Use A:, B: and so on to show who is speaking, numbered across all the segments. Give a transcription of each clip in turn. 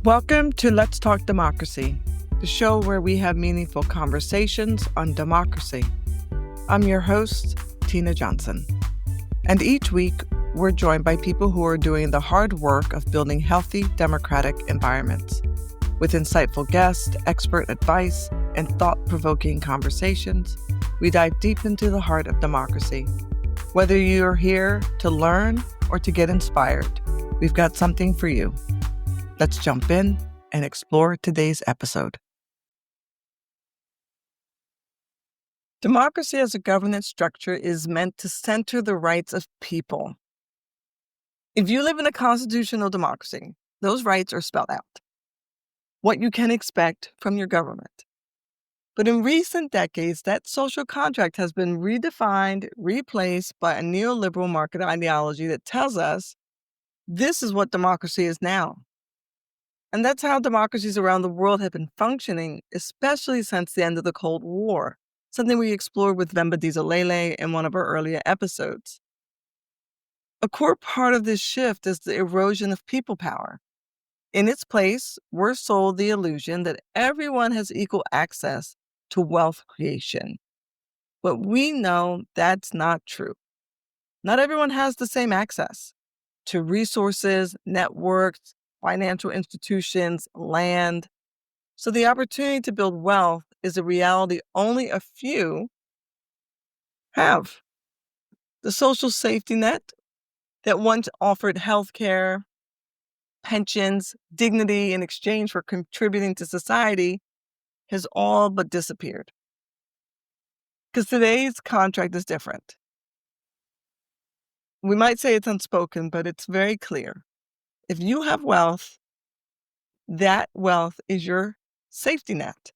A: Welcome to Let's Talk Democracy, the show where we have meaningful conversations on democracy. I'm your host, Tina Johnson. And each week, we're joined by people who are doing the hard work of building healthy democratic environments. With insightful guests, expert advice, and thought-provoking conversations, we dive deep into the heart of democracy. Whether you're here to learn or to get inspired, we've got something for you. Let's jump in and explore today's episode. Democracy as a governance structure is meant to center the rights of people. If you live in a constitutional democracy, those rights are spelled out. What you can expect from your government. But in recent decades, that social contract has been redefined, replaced by a neoliberal market ideology that tells us this is what democracy is now. And that's how democracies around the world have been functioning, especially since the end of the Cold War, something we explored with Vemba Dizolele in one of our earlier episodes. A core part of this shift is the erosion of people power. In its place, we're sold the illusion that everyone has equal access to wealth creation. But we know that's not true. Not everyone has the same access to resources, networks, financial institutions, land. So the opportunity to build wealth is a reality only a few have. The social safety net that once offered healthcare, pensions, dignity in exchange for contributing to society has all but disappeared. Because today's contract is different. We might say it's unspoken, but it's very clear. If you have wealth, that wealth is your safety net.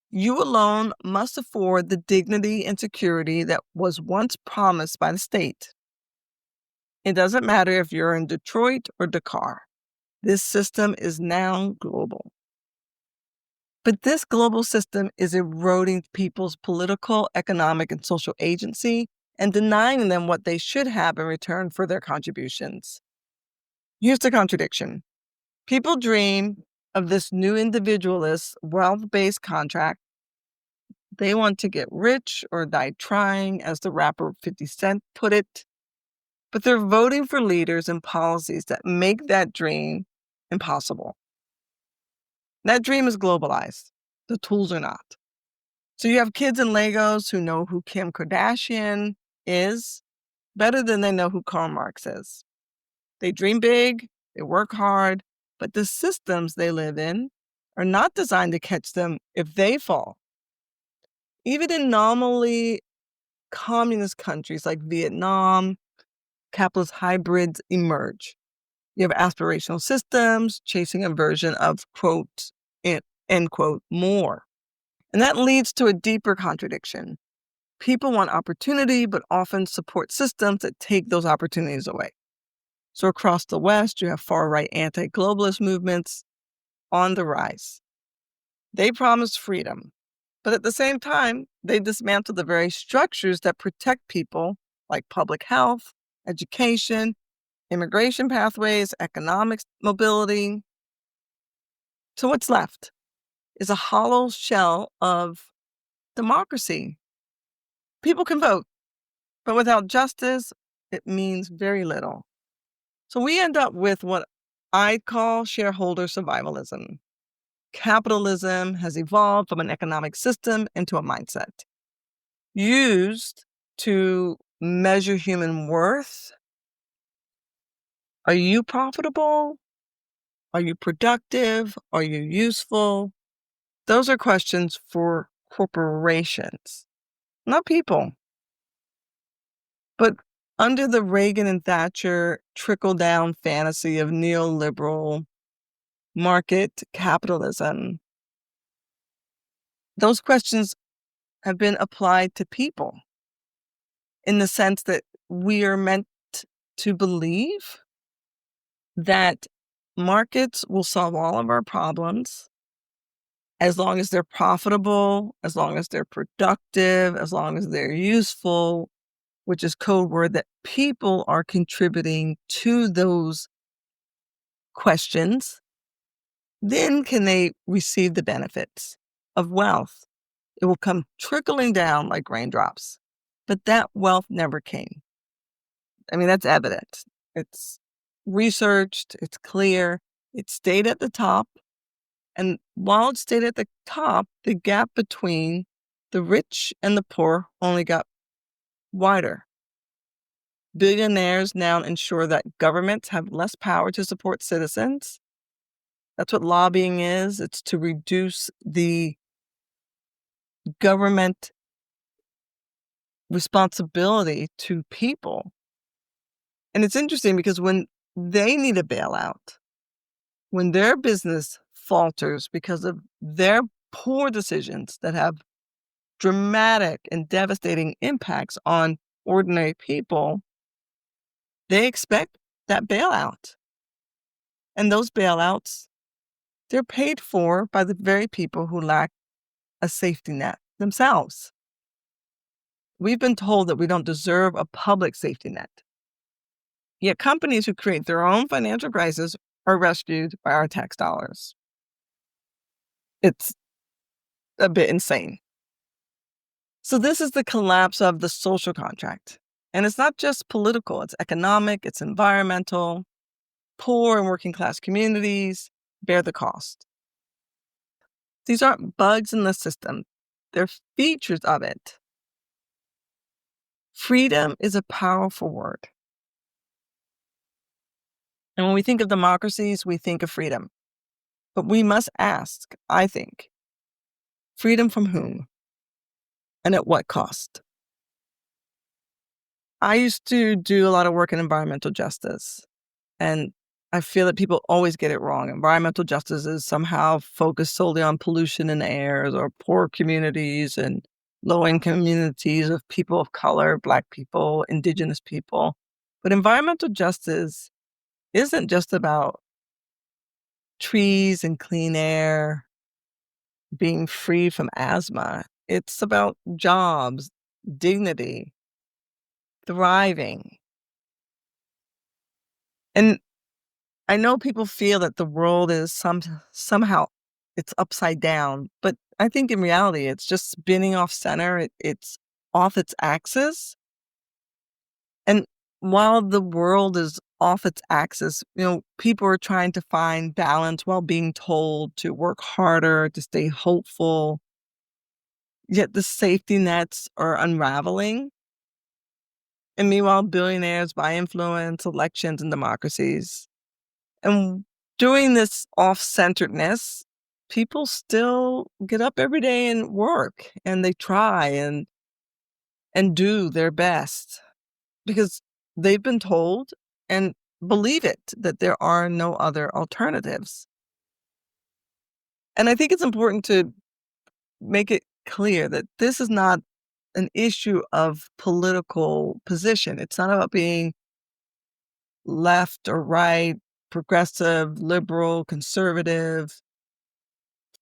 A: You alone must afford the dignity and security that was once promised by the state. It doesn't matter if you're in Detroit or Dakar. This system is now global. But this global system is eroding people's political, economic, and social agency and denying them what they should have in return for their contributions. Here's the contradiction. People dream of this new individualist, wealth-based contract. They want to get rich or die trying, as the rapper 50 Cent put it. But they're voting for leaders and policies that make that dream impossible. That dream is globalized. The tools are not. So you have kids in Lagos who know who Kim Kardashian is better than they know who Karl Marx is. They dream big, they work hard, but the systems they live in are not designed to catch them if they fall. Even in nominally communist countries like Vietnam, capitalist hybrids emerge. You have aspirational systems chasing a version of, quote, end quote, more. And that leads to a deeper contradiction. People want opportunity, but often support systems that take those opportunities away. So across the West, you have far-right anti-globalist movements on the rise. They promise freedom, but at the same time, they dismantle the very structures that protect people, like public health, education, immigration pathways, economic mobility. So what's left is a hollow shell of democracy. People can vote, but without justice, it means very little. So we end up with what I call shareholder survivalism. Capitalism has evolved from an economic system into a mindset used to measure human worth. Are you profitable? Are you productive? Are you useful? Those are questions for corporations, not people. But under the Reagan and Thatcher trickle-down fantasy of neoliberal market capitalism, those questions have been applied to people in the sense that we are meant to believe that markets will solve all of our problems as long as they're profitable, as long as they're productive, as long as they're useful, which is code word that people are contributing to those questions Then can they receive the benefits of wealth. It will come trickling down like raindrops. But that wealth never came. I mean, that's evident. It's researched, it's clear, it stayed at the top. And while it stayed at the top, the gap between the rich and the poor only got wider. Billionaires now ensure that governments have less power to support citizens. That's what lobbying is. It's to reduce the government responsibility to people. And it's interesting because when they need a bailout, when their business falters because of their poor decisions that have dramatic and devastating impacts on ordinary people, they expect that bailout. And those bailouts, they're paid for by the very people who lack a safety net themselves. We've been told that we don't deserve a public safety net. Yet companies who create their own financial crisis are rescued by our tax dollars. It's a bit insane. So this is the collapse of the social contract. And it's not just political, it's economic, it's environmental. Poor and working class communities bear the cost. These aren't bugs in the system, they're features of it. Freedom is a powerful word. And when we think of democracies, we think of freedom. But we must ask, I think, freedom from whom and at what cost? I used to do a lot of work in environmental justice, and I feel that people always get it wrong. Environmental justice is somehow focused solely on pollution in airs or poor communities and low-income communities of people of color, Black people, Indigenous people. But environmental justice isn't just about trees and clean air, being free from asthma. It's about jobs, dignity, thriving. And I know people feel that the world is somehow it's upside down, but I think in reality it's just spinning off center. It's off its axis. And while the world is off its axis, people are trying to find balance while being told to work harder, to stay hopeful. Yet the safety nets are unraveling. And meanwhile, billionaires buy influence, elections, and democracies. And doing this off-centeredness, people still get up every day and work, and they try and do their best because they've been told and believe it that there are no other alternatives. And I think it's important to make it clear that this is not an issue of political position. It's not about being left or right, progressive, liberal, conservative,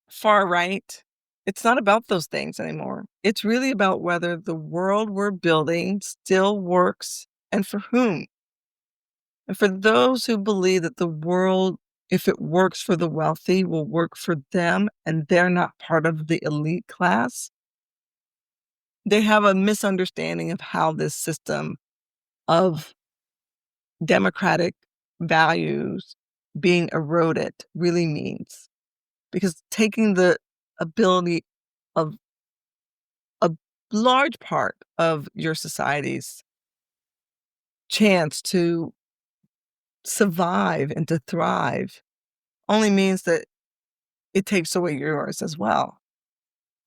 A: far right. It's not about those things anymore. It's really about whether the world we're building still works and for whom. And for those who believe that the world, if it works for the wealthy, will work for them and they're not part of the elite class, they have a misunderstanding of how this system of democratic values being eroded really means. Because taking the ability of a large part of your society's chance to survive and to thrive only means that it takes away yours as well.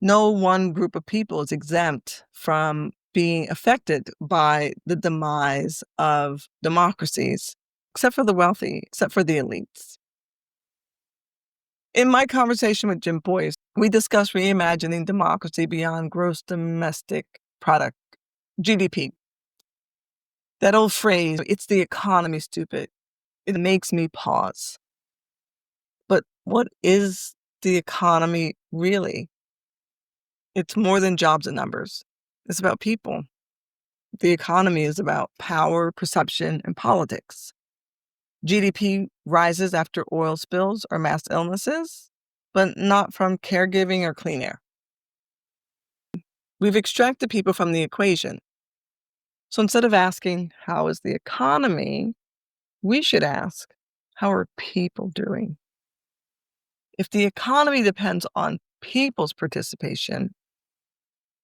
A: No one group of people is exempt from being affected by the demise of democracies, except for the wealthy, except for the elites. In my conversation with Jim Boyce, we discussed reimagining democracy beyond gross domestic product, GDP. That old phrase, it's the economy, stupid. It makes me pause. But what is the economy really? It's more than jobs and numbers. It's about people. The economy is about power, perception, and politics. GDP rises after oil spills or mass illnesses, but not from caregiving or clean air. We've extracted people from the equation. So instead of asking, how is the economy, we should ask, how are people doing? If the economy depends on people's participation,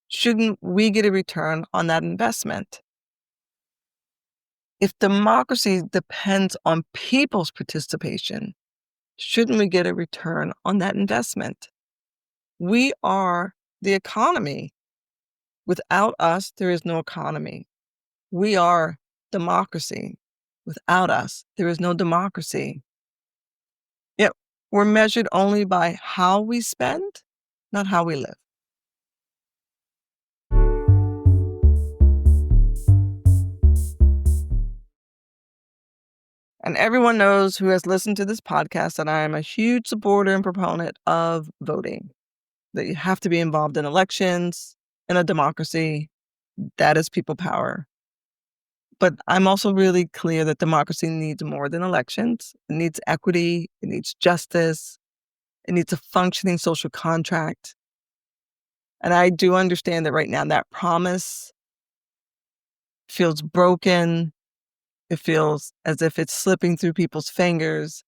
A: shouldn't we get a return on that investment? If democracy depends on people's participation, shouldn't we get a return on that investment? We are the economy. Without us, there is no economy. We are democracy. Without us, there is no democracy. Yet we're measured only by how we spend, not how we live. And everyone knows who has listened to this podcast that I am a huge supporter and proponent of voting, that you have to be involved in elections. In a democracy, that is people power. But I'm also really clear that democracy needs more than elections. It needs equity, it needs justice, it needs a functioning social contract. And I do understand that right now that promise feels broken. It feels as if it's slipping through people's fingers.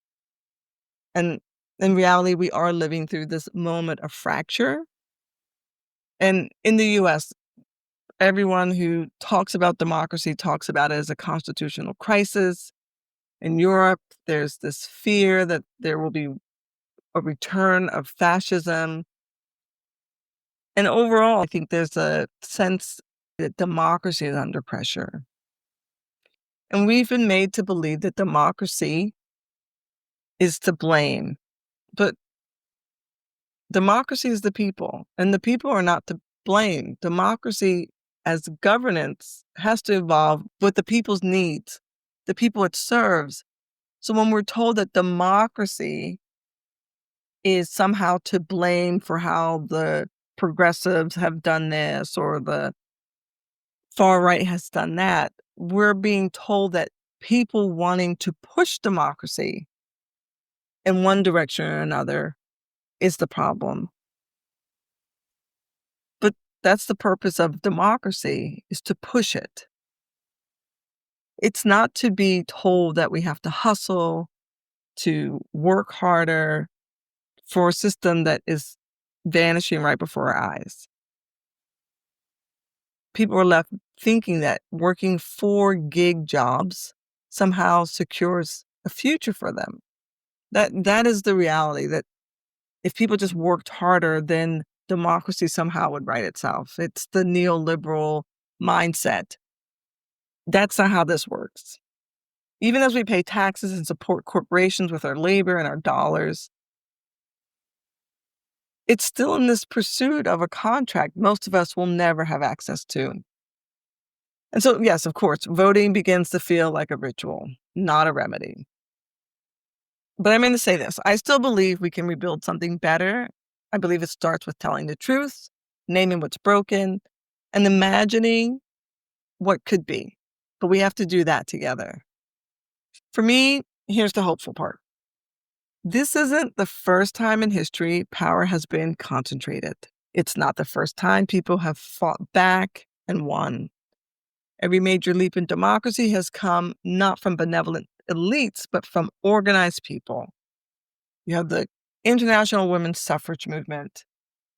A: And in reality, we are living through this moment of fracture. And in the US, everyone who talks about democracy talks about it as a constitutional crisis. In Europe, there's this fear that there will be a return of fascism. And overall, I think there's a sense that democracy is under pressure. And we've been made to believe that democracy is to blame. But democracy is the people, and the people are not to blame. Democracy as governance has to evolve with the people's needs, the people it serves. So when we're told that democracy is somehow to blame for how the progressives have done this or the far right has done that, we're being told that people wanting to push democracy in one direction or another is the problem. But that's the purpose of democracy, is to push it. It's not to be told that we have to hustle, to work harder for a system that is vanishing right before our eyes. People are left thinking that working 4-gig jobs somehow secures a future for them. That is the reality, that if people just worked harder, then democracy somehow would right itself. It's the neoliberal mindset. That's not how this works. Even as we pay taxes and support corporations with our labor and our dollars, it's still in this pursuit of a contract most of us will never have access to. And so, yes, of course, voting begins to feel like a ritual, not a remedy. But I'm going to say this. I still believe we can rebuild something better. I believe it starts with telling the truth, naming what's broken, and imagining what could be. But we have to do that together. For me, here's the hopeful part. This isn't the first time in history power has been concentrated. It's not the first time people have fought back and won. Every major leap in democracy has come not from benevolent elites, but from organized people. You have the international women's suffrage movement,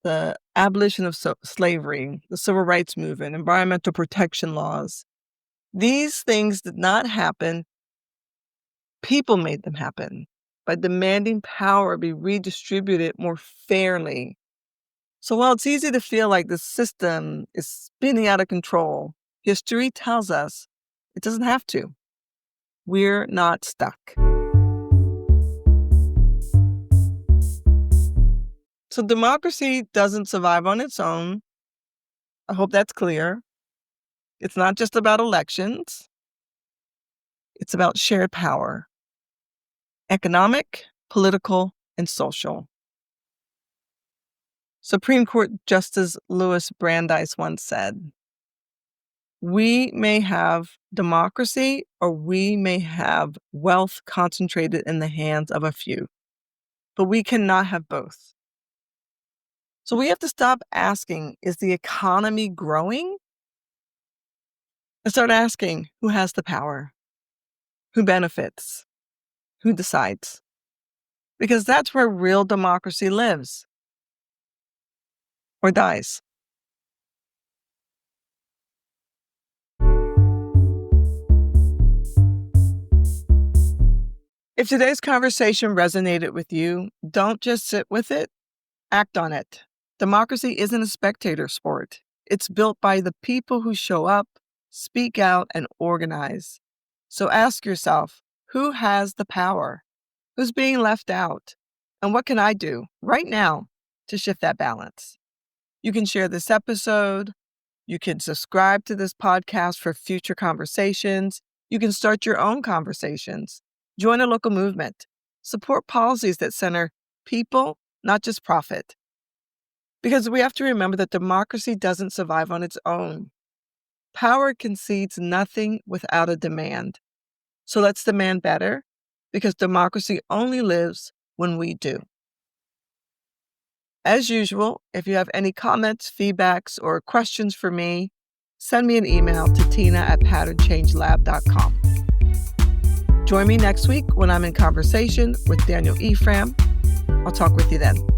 A: the abolition of slavery, the civil rights movement, environmental protection laws. These things did not happen. People made them happen by demanding power be redistributed more fairly. So while it's easy to feel like the system is spinning out of control, history tells us it doesn't have to. We're not stuck. So democracy doesn't survive on its own. I hope that's clear. It's not just about elections. It's about shared power, economic, political, and social. Supreme Court Justice Louis Brandeis once said, We may have democracy or we may have wealth concentrated in the hands of a few, but we cannot have both. So we have to stop asking, is the economy growing? And start asking, who has the power? Who benefits? Who decides? Because that's where real democracy lives or dies. If today's conversation resonated with you, don't just sit with it, act on it. Democracy isn't a spectator sport. It's built by the people who show up, speak out, and organize. So ask yourself, who has the power? Who's being left out? And what can I do right now to shift that balance? You can share this episode. You can subscribe to this podcast for future conversations. You can start your own conversations. Join a local movement. Support policies that center people, not just profit. Because we have to remember that democracy doesn't survive on its own. Power concedes nothing without a demand. So let's demand better, because democracy only lives when we do. As usual, if you have any comments, feedbacks, or questions for me, send me an email to tina@patternchangelab.com. Join me next week when I'm in conversation with Daniel Ephraim. I'll talk with you then.